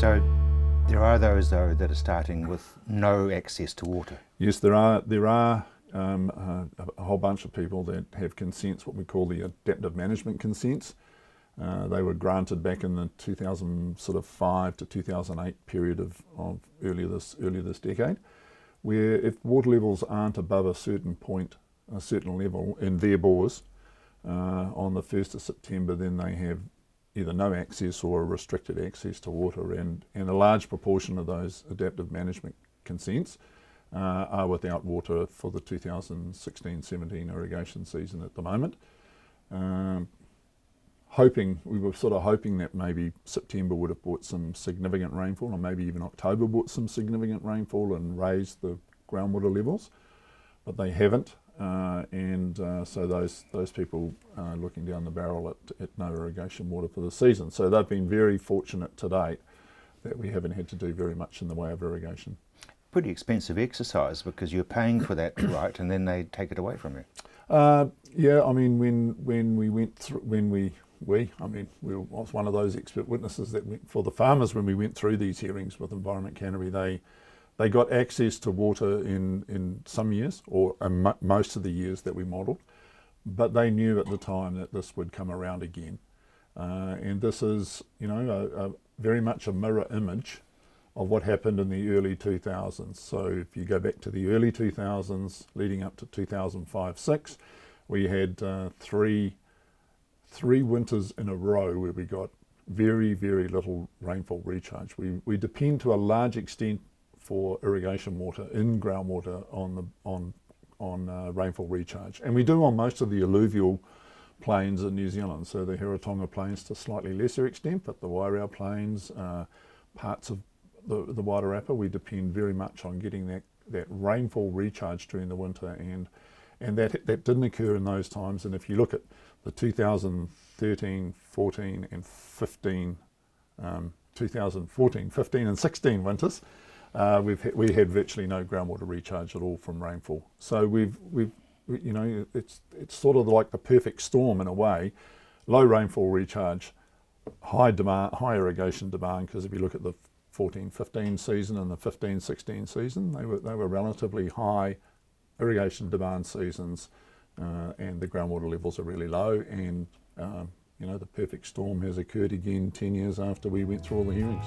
So there are those, though, that are starting with no access to water. Yes, there are a whole bunch of people that have consents, what we call the adaptive management consents. They were granted back in the 2005 to 2008 period of earlier this decade, where if water levels aren't above a certain point, a certain level in their bores on the 1st of September, then they have either no access or restricted access to water, and a large proportion of those adaptive management consents are without water for the 2016-17 irrigation season at the moment. We were sort of hoping that maybe September would have brought some significant rainfall, or maybe even October brought some significant rainfall and raised the groundwater levels, but they haven't. So those people are looking down the barrel at no irrigation water for the season. So they've been very fortunate to date that we haven't had to do very much in the way of irrigation. Pretty expensive exercise, because you're paying for that right, and then they take it away from you. Yeah, I mean, when we went through, we was one of those expert witnesses that went for the farmers when we went through these hearings with Environment Canterbury. They got access to water in some years, or most of the years that we modelled, but they knew at the time that this would come around again. And this is, very much a mirror image of what happened in the early 2000s. So if you go back to the early 2000s, leading up to 2005-06, we had three winters in a row where we got very, very little rainfall recharge. We depend to a large extent for irrigation water in groundwater on rainfall recharge, and we do on most of the alluvial plains in New Zealand. So the Heretaunga Plains to a slightly lesser extent, but the Wairau Plains, parts of the Wairarapa, we depend very much on getting that rainfall recharge during the winter, and that didn't occur in those times. And if you look at the 2013, 14 and 15, 2014, 15 and 16 winters, we had virtually no groundwater recharge at all from rainfall. So it's sort of like the perfect storm in a way: low rainfall recharge, high demand, high irrigation demand. Because if you look at the 14-15 season and the 15-16 season, they were relatively high irrigation demand seasons, and the groundwater levels are really low. And the perfect storm has occurred again 10 years after we went through all the hearings.